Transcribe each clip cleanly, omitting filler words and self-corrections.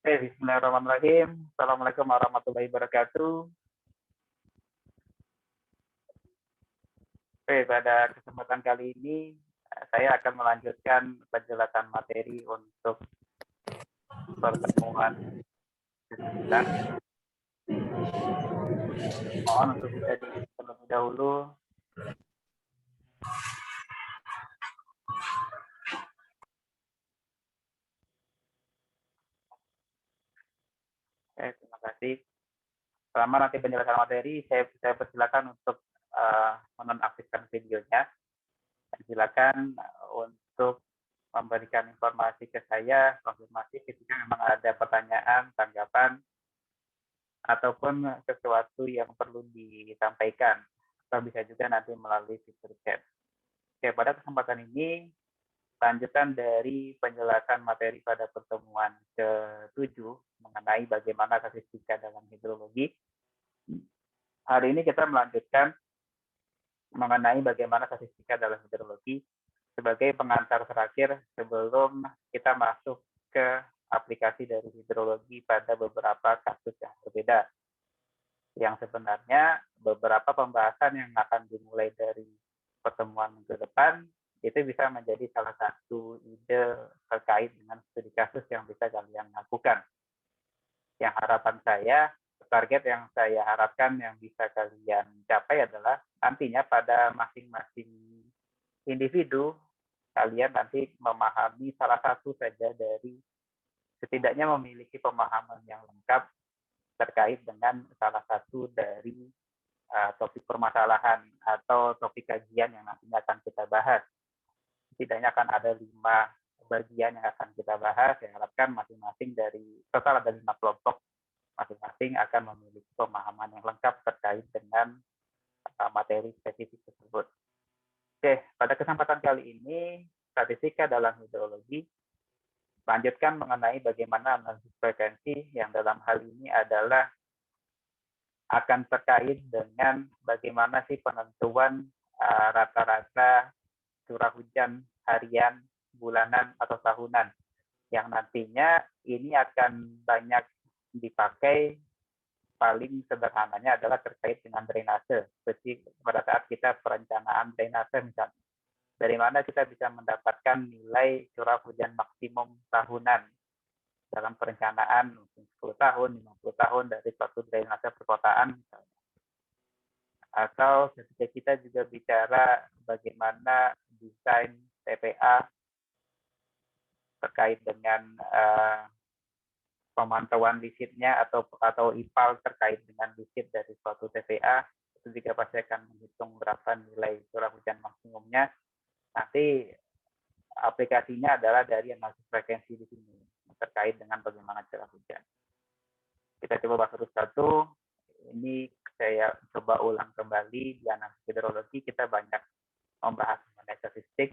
Bismillahirrahmanirrahim. Assalamualaikum warahmatullahi wabarakatuh. Pada kesempatan kali ini saya akan melanjutkan penjelasan materi untuk pertemuan ke-9. Mohon untuk bisa terlebih dahulu. Terima kasih. Selama nanti penjelasan materi, saya persilakan untuk menonaktifkan videonya. Silakan untuk memberikan informasi ke saya, konfirmasi ketika memang ada pertanyaan, tanggapan, ataupun sesuatu yang perlu disampaikan. Atau bisa juga nanti melalui fitur chat. Oke, pada kesempatan ini, lanjutan dari penjelasan materi pada pertemuan ke-7 mengenai bagaimana statistika dalam hidrologi. Hari ini kita melanjutkan mengenai bagaimana statistika dalam hidrologi sebagai pengantar terakhir sebelum kita masuk ke aplikasi dari hidrologi pada beberapa kasus yang berbeda. Yang sebenarnya beberapa pembahasan yang akan dimulai dari pertemuan minggu depan itu bisa menjadi salah satu ide terkait dengan studi kasus yang bisa kalian lakukan. Yang harapan saya, target yang saya harapkan yang bisa kalian capai adalah nantinya pada masing-masing individu kalian nanti memahami salah satu saja dari setidaknya memiliki pemahaman yang lengkap terkait dengan salah satu dari topik permasalahan atau topik kajian yang nantinya akan kita bahas. Setidaknya akan ada 5 bagian yang akan kita bahas. Saya harapkan masing-masing dari total ada 5 kelompok, masing-masing akan memiliki pemahaman yang lengkap terkait dengan materi spesifik tersebut. Oke, pada kesempatan kali ini, statistika dalam hidrologi lanjutkan mengenai bagaimana analisis frekuensi yang dalam hal ini adalah akan terkait dengan bagaimana sih penentuan rata-rata curah hujan harian, bulanan, atau tahunan yang nantinya ini akan banyak dipakai. Paling sederhananya adalah terkait dengan drainase. Seperti pada saat kita perencanaan drainase misalnya. Dari mana kita bisa mendapatkan nilai curah hujan maksimum tahunan dalam perencanaan mungkin 10 tahun, 50 tahun dari suatu drainase perkotaan misalnya. Atau ketika kita juga bicara bagaimana desain TPA terkait dengan pemantauan lisitnya atau IPAL terkait dengan lisit dari suatu TPA, itu juga pasti akan menghitung berapa nilai curah hujan maksimumnya. Nanti aplikasinya adalah dari analisis frekuensi di sini terkait dengan bagaimana curah hujan. Kita coba bahas satu-satu. Ini saya coba ulang kembali di analisis hidrologi. Kita banyak membahas mengenai statistik,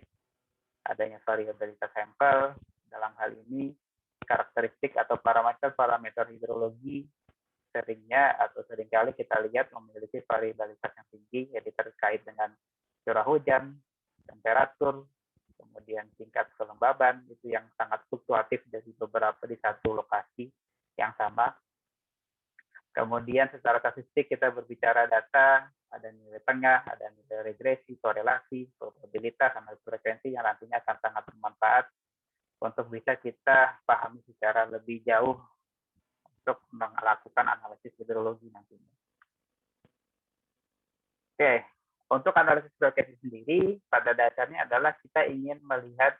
adanya variabilitas sampel. Dalam hal ini karakteristik atau parameter hidrologi seringkali kita lihat memiliki variabilitas yang tinggi, yaitu terkait dengan curah hujan, temperatur, kemudian tingkat kelembaban, itu yang sangat fluktuatif dari beberapa di satu lokasi yang sama. Kemudian secara statistik kita berbicara data, ada nilai tengah, ada nilai regresi, korelasi, probabilitas, analisis frekuensi yang nantinya akan sangat bermanfaat untuk bisa kita pahami secara lebih jauh untuk melakukan analisis hidrologi nantinya. Oke, untuk analisis frekuensi sendiri, pada dasarnya adalah kita ingin melihat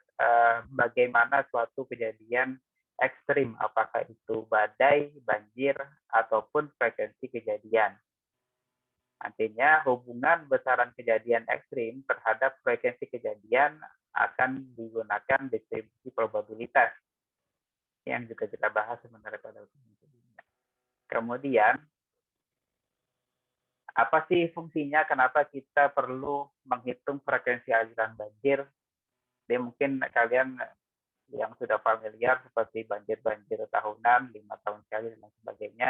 bagaimana suatu kejadian ekstrim, apakah itu badai, banjir, ataupun frekuensi kejadian. Nantinya hubungan besaran kejadian ekstrim terhadap frekuensi kejadian akan digunakan distribusi probabilitas yang juga kita bahas sebenarnya pada sebelumnya. Kemudian, apa sih fungsinya? Kenapa kita perlu menghitung frekuensi aliran banjir? Jadi mungkin kalian yang sudah familiar seperti banjir-banjir tahunan, 5 tahun sekali, dan sebagainya.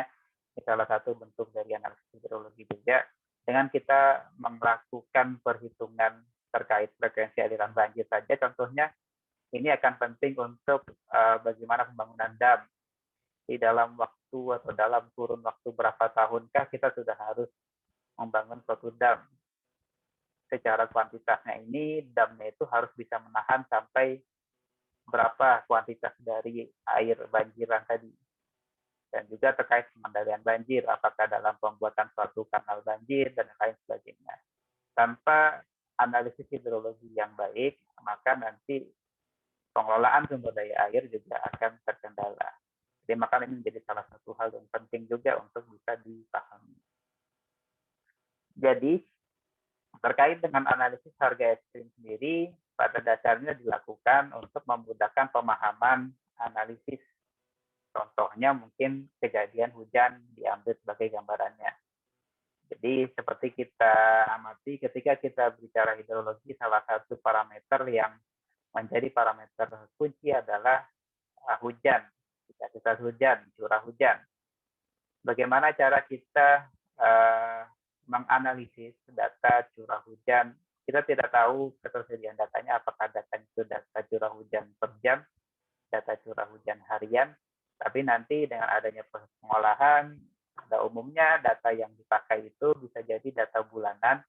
Ini salah satu bentuk dari analisis hidrologi juga. Dengan kita melakukan perhitungan terkait frekuensi aliran banjir saja, contohnya, ini akan penting untuk bagaimana pembangunan dam. di dalam waktu atau dalam kurun waktu berapa tahunkah kita sudah harus membangun suatu dam. Secara kuantitasnya ini, damnya itu harus bisa menahan sampai berapa kuantitas dari air banjiran tadi. Dan juga terkait pengendalian banjir, apakah dalam pembuatan suatu kanal banjir, dan lain sebagainya. Tanpa analisis hidrologi yang baik, maka nanti pengelolaan sumber daya air juga akan terkendala. Jadi maka ini menjadi salah satu hal yang penting juga untuk bisa dipahami. Jadi terkait dengan analisis harga ekstrim sendiri, pada dasarnya dilakukan untuk memudahkan pemahaman analisis. Contohnya mungkin kejadian hujan diambil sebagai gambarannya. Jadi seperti kita amati ketika kita bicara hidrologi, salah satu parameter yang menjadi parameter kunci adalah hujan. Intensitas hujan, curah hujan. Bagaimana cara kita menganalisis data curah hujan? Kita tidak tahu ketersediaan datanya, apakah datanya itu data curah hujan per jam, data curah hujan harian, tapi nanti dengan adanya proses pengolahan, pada umumnya data yang dipakai itu bisa jadi data bulanan.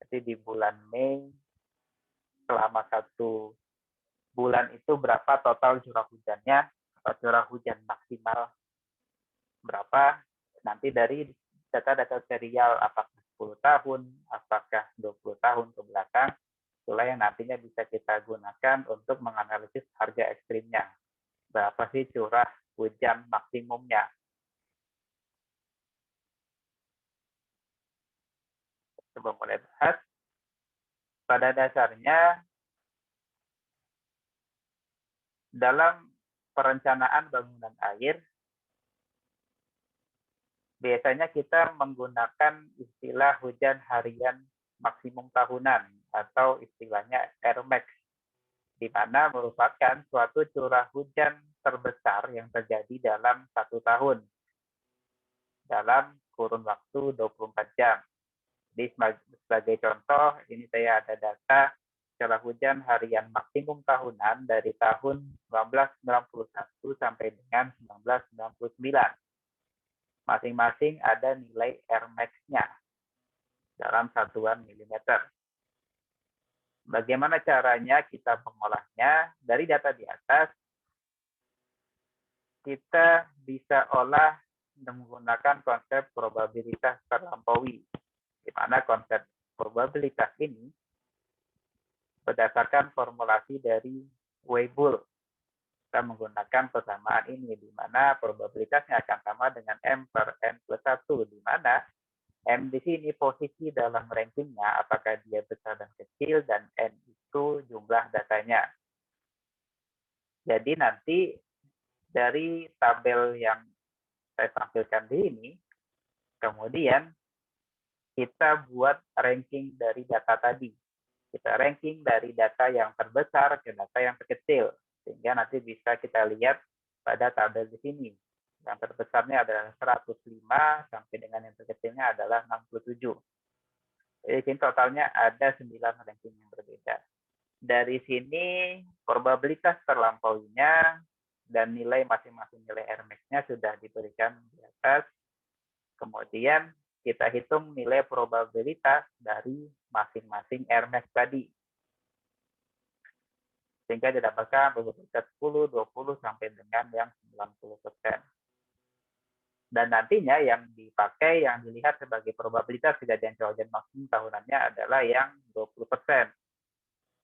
Jadi di bulan Mei, selama 1 bulan itu berapa total curah hujannya, curah hujan maksimal berapa, nanti dari data-data serial apakah 10 tahun, apakah 20 tahun ke belakang, itulah yang nantinya bisa kita gunakan untuk menganalisis harga ekstrimnya. Berapa sih curah hujan maksimumnya. Sebelum mulai bahas, pada dasarnya dalam perencanaan bangunan air, biasanya kita menggunakan istilah hujan harian maksimum tahunan atau istilahnya Airmax, di mana merupakan suatu curah hujan terbesar yang terjadi dalam 1 tahun dalam kurun waktu 24 jam. Jadi sebagai contoh, ini saya ada data curah hujan harian maksimum tahunan dari tahun 1991 sampai dengan 1999. Masing-masing ada nilai Airmax-nya dalam satuan milimeter. Bagaimana caranya kita mengolahnya? Dari data di atas, kita bisa olah menggunakan konsep probabilitas terlampaui, di mana konsep probabilitas ini berdasarkan formulasi dari Weibull. Kita menggunakan persamaan ini, di mana probabilitasnya akan sama dengan M per N plus 1, di mana M di sini posisi dalam rankingnya, apakah dia besar dan kecil, dan N itu jumlah datanya. Jadi nanti dari tabel yang saya tampilkan di ini, kemudian kita buat ranking dari data tadi. Kita ranking dari data yang terbesar ke data yang terkecil, sehingga nanti bisa kita lihat pada tabel di sini. Yang terbesarnya adalah 105 sampai dengan yang terkecilnya adalah 67. Jadi sini totalnya ada 9 ranking yang berbeda. Dari sini probabilitas terlampauinya dan nilai masing-masing nilai Airmax-nya sudah diberikan di atas. Kemudian kita hitung nilai probabilitas dari masing-masing Airmax tadi. Sehingga didapatkan probabilitas 10, 20, sampai dengan yang 90%. Dan nantinya yang dipakai, yang dilihat sebagai probabilitas kejadian curah hujan maksimum tahunannya adalah yang 20%.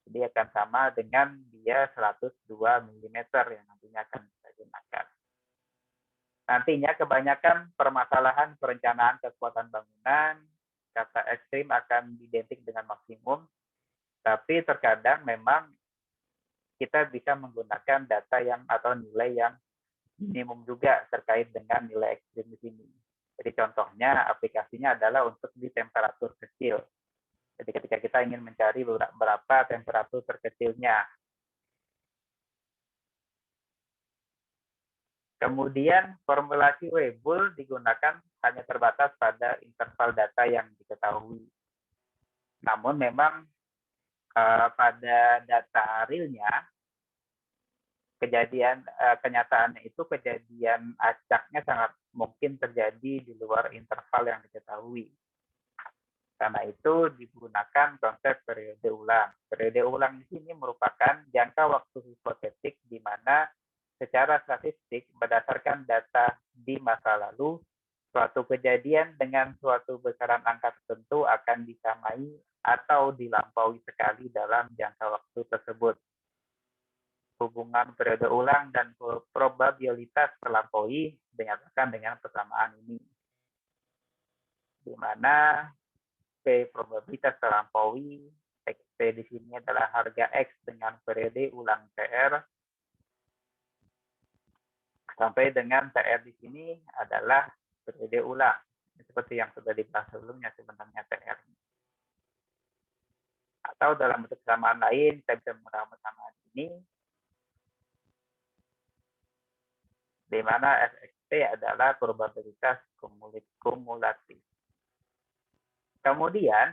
Jadi akan sama dengan dia 102 mm yang nantinya akan kita gunakan. Nantinya kebanyakan permasalahan perencanaan kekuatan bangunan, kata ekstrim akan identik dengan maksimum, tapi terkadang memang kita bisa menggunakan data yang atau nilai yang minimum juga terkait dengan nilai ekstrim di sini. Jadi contohnya aplikasinya adalah untuk di temperatur kecil. Jadi ketika kita ingin mencari berapa temperatur terkecilnya. Kemudian formulasi Weibull digunakan hanya terbatas pada interval data yang diketahui. Namun memang pada data realnya, kenyataannya itu kejadian acaknya sangat mungkin terjadi di luar interval yang diketahui. Karena itu digunakan konsep periode ulang. Periode ulang di sini merupakan jangka waktu hipotetik di mana secara statistik berdasarkan data di masa lalu, suatu kejadian dengan suatu besaran angka tertentu akan disamai atau dilampaui sekali dalam jangka waktu tersebut. Hubungan periode ulang dan probabilitas terlampaui dinyatakan dengan persamaan ini, di mana P probabilitas terlampaui, XP di sini adalah harga X dengan periode ulang TR, sampai dengan TR di sini adalah periode ulang. Seperti yang sudah dibahas sebelumnya sebenarnya TR. Atau dalam bentuk persamaan lain, saya bisa menggunakan persamaan ini, di mana FXP adalah probabilitas kumulatif. Kemudian,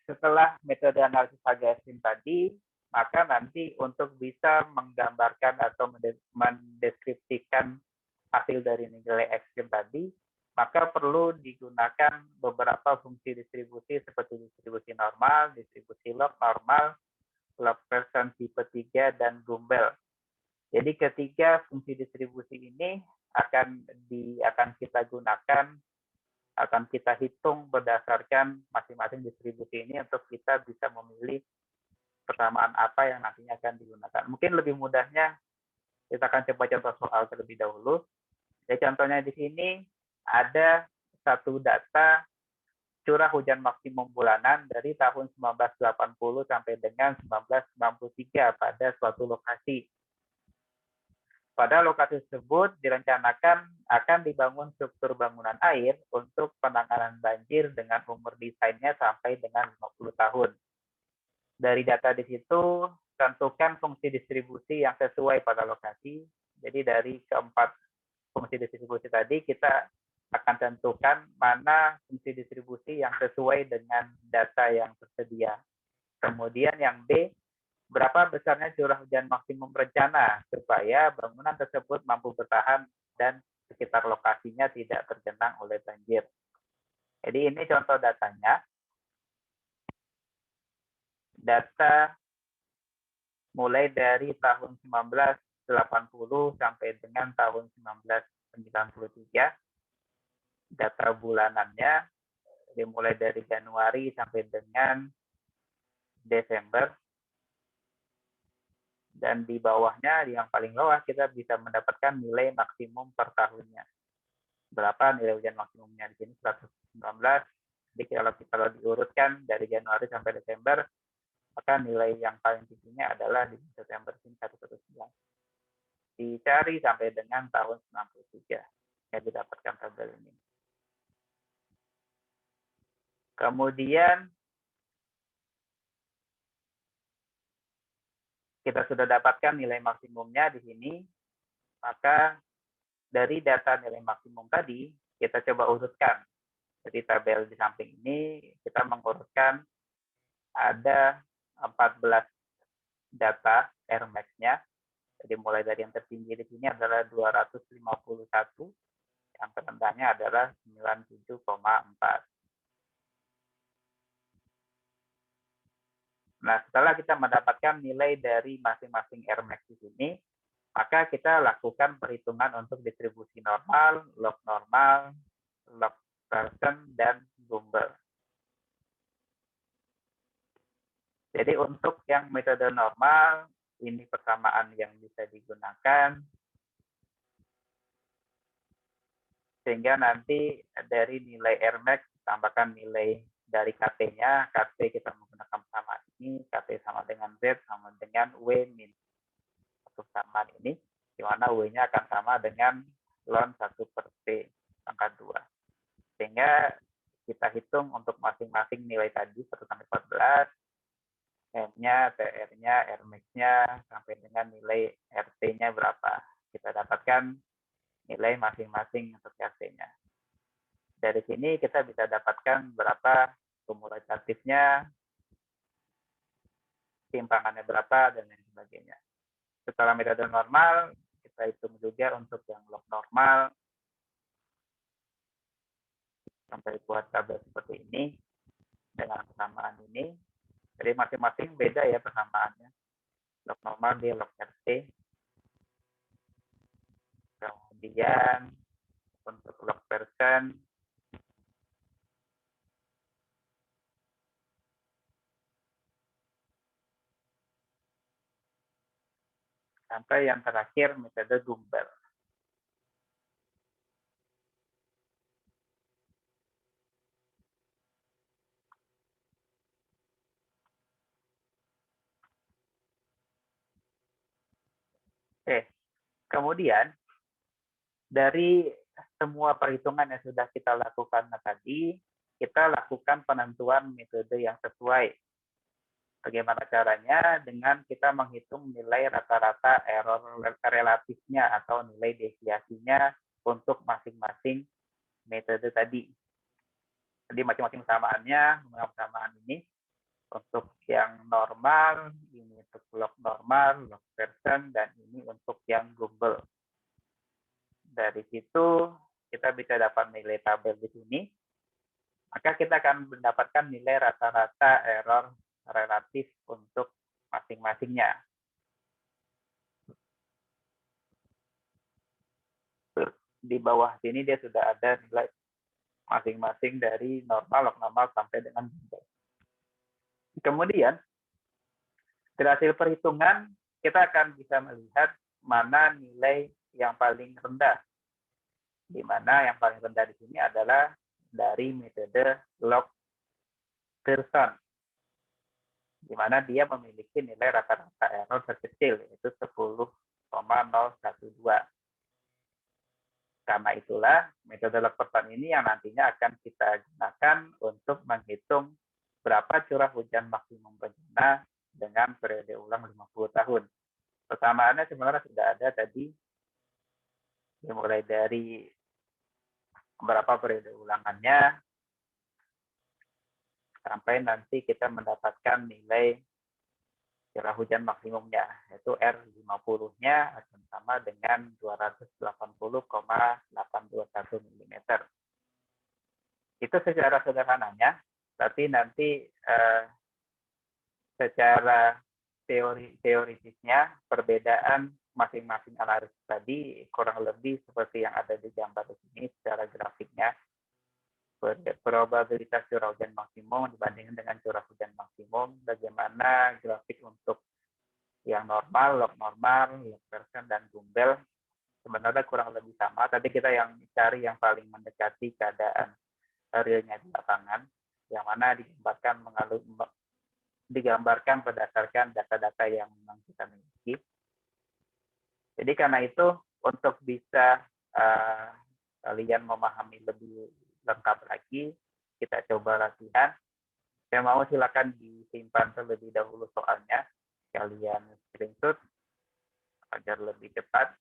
setelah metode analisis harga ekstrim tadi, maka nanti untuk bisa menggambarkan atau mendeskripsikan hasil dari nilai ekstrim tadi, maka perlu digunakan beberapa fungsi distribusi seperti distribusi normal, distribusi log normal, log Pearson tipe 3, dan Gumbel. Jadi ketiga fungsi distribusi ini akan kita gunakan, akan kita hitung berdasarkan masing-masing distribusi ini untuk kita bisa memilih persamaan apa yang nantinya akan digunakan. Mungkin lebih mudahnya kita akan coba contoh soal terlebih dahulu. Jadi contohnya di sini ada satu data curah hujan maksimum bulanan dari tahun 1980 sampai dengan 1993 pada suatu lokasi. Pada lokasi tersebut direncanakan akan dibangun struktur bangunan air untuk penanganan banjir dengan umur desainnya sampai dengan 50 tahun. Dari data di situ, tentukan fungsi distribusi yang sesuai pada lokasi. Jadi dari keempat fungsi distribusi tadi, kita akan tentukan mana fungsi distribusi yang sesuai dengan data yang tersedia. Kemudian yang B, berapa besarnya curah hujan maksimum rencana supaya bangunan tersebut mampu bertahan dan sekitar lokasinya tidak tergenang oleh banjir. Jadi ini contoh datanya. Data mulai dari tahun 1980 sampai dengan tahun 1993. Data bulanannya dimulai dari Januari sampai dengan Desember. Dan di bawahnya, yang paling bawah, kita bisa mendapatkan nilai maksimum per tahunnya. Berapa nilai hujan maksimumnya di sini? 119. Jadi kalau diurutkan dari Januari sampai Desember, maka nilai yang paling tingginya adalah di Desember ini 119. Dicari sampai dengan tahun 93 yang didapatkan tabel ini. Kemudian kita sudah dapatkan nilai maksimumnya di sini, maka dari data nilai maksimum tadi, kita coba urutkan. Jadi tabel di samping ini, kita mengurutkan ada 14 data Airmax-nya. Jadi mulai dari yang tertinggi di sini adalah 251, yang terendahnya adalah 97,4. Nah, setelah kita mendapatkan nilai dari masing-masing Airmax di sini, maka kita lakukan perhitungan untuk distribusi normal, log Pearson, dan Gumbel. Jadi untuk yang metode normal, ini persamaan yang bisa digunakan, sehingga nanti dari nilai Airmax tambahkan nilai dari KT-nya, KT kita menggunakan persamaan ini, KT sama dengan Z sama dengan W min persamaan ini, di mana W-nya akan sama dengan ln 1 per T pangkat 2. Sehingga kita hitung untuk masing-masing nilai tadi 1 sampai 14, M-nya, TR-nya, Airmax-nya, sampai dengan nilai RT-nya berapa. Kita dapatkan nilai masing-masing untuk RT-nya. Dari sini kita bisa dapatkan berapa kumulatifnya, timpangannya berapa, dan lain sebagainya. Setelah metode normal, kita hitung juga untuk yang log normal sampai buat tabel seperti ini dengan persamaan ini. Jadi masing-masing beda ya persamaannya. Log normal dia log RT. Kemudian untuk log persen sampai yang terakhir metode Gumbel. Oke, kemudian dari semua perhitungan yang sudah kita lakukan tadi, kita lakukan penentuan metode yang sesuai. Bagaimana caranya? Dengan kita menghitung nilai rata-rata error relatifnya atau nilai deviasinya untuk masing-masing metode tadi. Jadi masing-masing persamaannya, persamaan ini untuk yang normal, ini untuk log normal, log persen, dan ini untuk yang Gumbel. Dari situ kita bisa dapat nilai tabel di sini. Maka kita akan mendapatkan nilai rata-rata error relatif untuk masing-masingnya. Di bawah sini dia sudah ada nilai masing-masing dari normal, log normal sampai dengan Gumbel. Kemudian dari hasil perhitungan kita akan bisa melihat mana nilai yang paling rendah. Di mana yang paling rendah di sini adalah dari metode log Pearson, di mana dia memiliki nilai rata-rata error terkecil, yaitu 10,012. Karena itulah metode log Pearson ini yang nantinya akan kita gunakan untuk menghitung berapa curah hujan maksimum bencana dengan periode ulang 50 tahun. Persamaannya sebenarnya sudah ada tadi, dimulai dari berapa periode ulangannya, sampai nanti kita mendapatkan nilai curah hujan maksimumnya, yaitu R50-nya akan sama dengan 280,821 mm. Itu secara sederhananya, tapi nanti secara teoritisnya perbedaan masing-masing analisis tadi kurang lebih seperti yang ada di gambar di sini secara grafiknya. Probabilitas curah hujan maksimum dibandingkan dengan curah hujan maksimum, bagaimana grafik untuk yang normal, log normal, log persen, dan Gumbel sebenarnya kurang lebih sama. Tadi kita yang cari yang paling mendekati keadaan realnya di lapangan, yang mana digambarkan berdasarkan data-data yang memang kita miliki. Jadi karena itu untuk bisa kalian memahami lebih lengkap lagi, kita coba latihan. Saya mau silakan disimpan terlebih dahulu soalnya, kalian screenshot agar lebih cepat.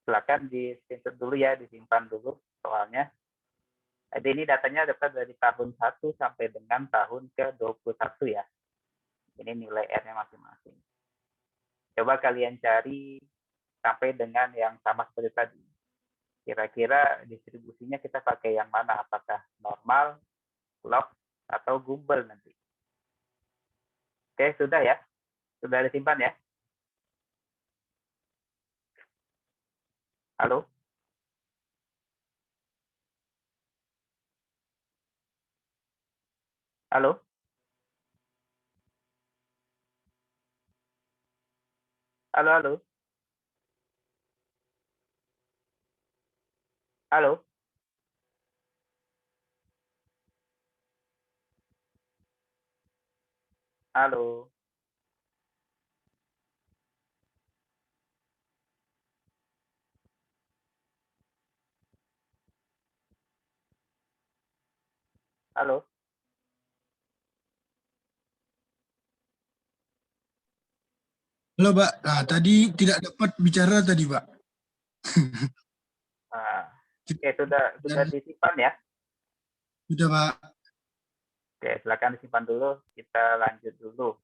Silakan di screenshot dulu ya, disimpan dulu soalnya. Jadi ini datanya dapat dari tahun 1 sampai dengan tahun ke-21 ya. Ini nilai R-nya masing-masing. Coba kalian cari sampai dengan yang sama seperti tadi. Kira-kira distribusinya kita pakai yang mana? Apakah normal, log, atau Gumbel nanti? Oke, sudah ya? Sudah disimpan ya? Halo? Halo? Halo, halo? Halo? Halo? Halo? Halo, Pak. Nah, tadi tidak dapat bicara tadi, Pak. Nah, oke, sudah disimpan ya? Sudah, Pak. Oke, silakan disimpan dulu. Kita lanjut dulu.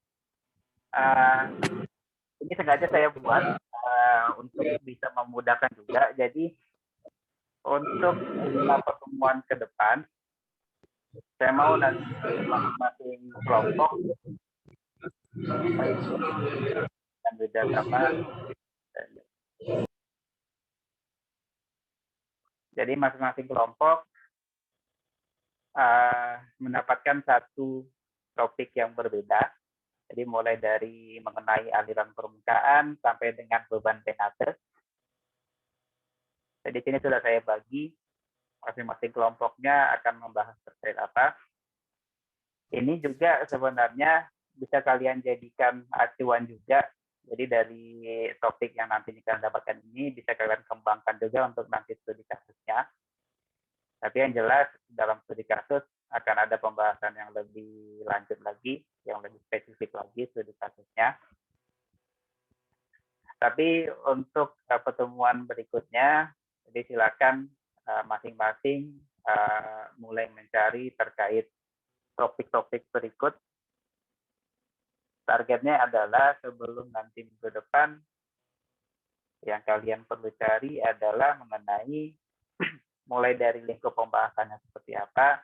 Ini sengaja saya buat untuk bisa memudahkan juga. Jadi untuk 5 pertemuan ke depan, saya mau nanti masing-masing kelompok dan beda berapa. Jadi masing-masing kelompok mendapatkan satu topik yang berbeda. Jadi mulai dari mengenai aliran permukaan sampai dengan beban drainase. Jadi sini sudah saya bagi, masing-masing kelompoknya akan membahas terkait apa. Ini juga sebenarnya bisa kalian jadikan acuan juga. Jadi dari topik yang nanti kalian dapatkan ini bisa kalian kembangkan juga untuk nanti studi kasusnya. Tapi yang jelas dalam studi kasus akan ada pembahasan yang lebih lanjut lagi, yang lebih spesifik lagi studi kasusnya. Tapi untuk pertemuan berikutnya, jadi silakan masing-masing mulai mencari terkait topik-topik berikut. Targetnya adalah sebelum nanti minggu depan, yang kalian perlu cari adalah mengenai mulai dari lingkup pembahasannya seperti apa.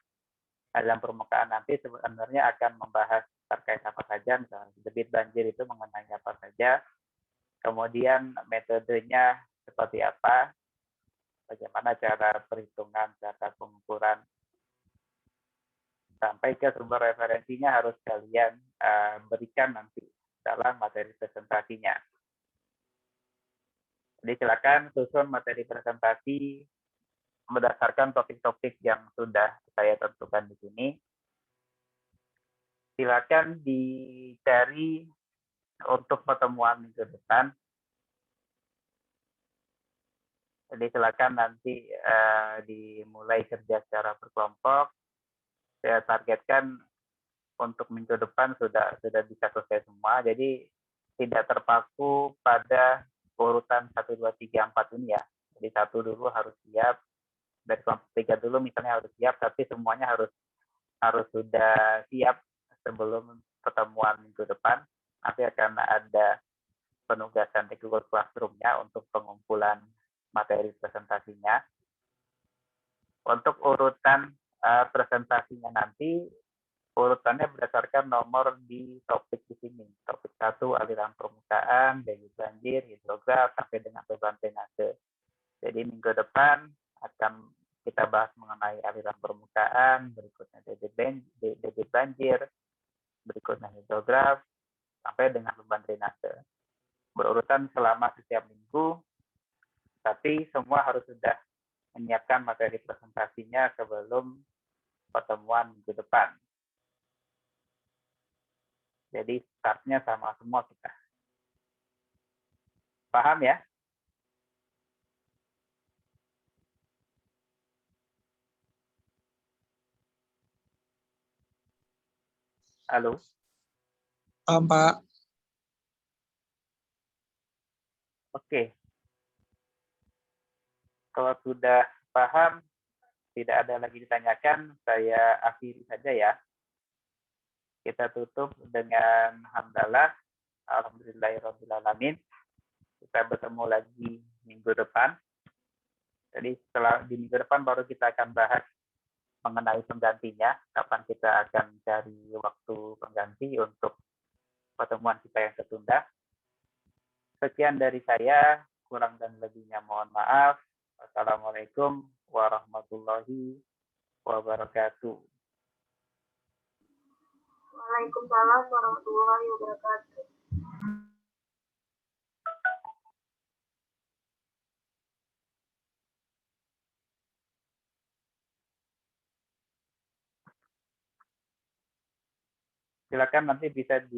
Dalam permukaan nanti sebenarnya akan membahas terkait apa saja, misalnya debit banjir itu mengenai apa saja, kemudian metodenya seperti apa, bagaimana cara perhitungan, cara pengukuran, sampai ke sumber referensinya harus kalian berikan nanti dalam materi presentasinya. Jadi silakan susun materi presentasi berdasarkan topik-topik yang sudah saya tentukan di sini. Silakan dicari untuk pertemuan minggu depan. Jadi silakan nanti dimulai kerja secara berkelompok. Saya targetkan untuk minggu depan sudah bisa selesai semua. Jadi tidak terpaku pada urutan 1, 2, 3, 4 ini ya. Jadi 1 dulu harus siap, dari kelompok 3 dulu misalnya harus siap, tapi semuanya harus sudah siap sebelum pertemuan minggu depan. Nanti akan ada penugasan di Google Classroom-nya untuk pengumpulan materi presentasinya. Untuk urutan presentasinya nanti, urutannya berdasarkan nomor di topik di sini. Topik 1 aliran permukaan, debit banjir, hidrograf, sampai dengan beban drainase. Jadi minggu depan akan kita bahas mengenai aliran permukaan, berikutnya debit banjir, berikutnya hidrograf, sampai dengan beban drainase. Berurutan selama setiap minggu, tapi semua harus sudah menyiapkan materi presentasinya sebelum pertemuan minggu depan. Jadi startnya sama semua kita. Paham ya? Halo? Paham, Pak. Oke. Kalau sudah paham, tidak ada lagi ditanyakan, saya akhiri saja ya. Kita tutup dengan hamdalah. Alhamdulillahirrahmanirrahim. Kita bertemu lagi minggu depan. Jadi setelah di minggu depan baru kita akan bahas mengenai penggantinya, kapan kita akan cari waktu pengganti untuk pertemuan kita yang tertunda. Sekian dari saya, kurang dan lebihnya mohon maaf. Assalamualaikum warahmatullahi wabarakatuh. Waalaikumsalam warahmatullahi wabarakatuh. Silakan nanti bisa di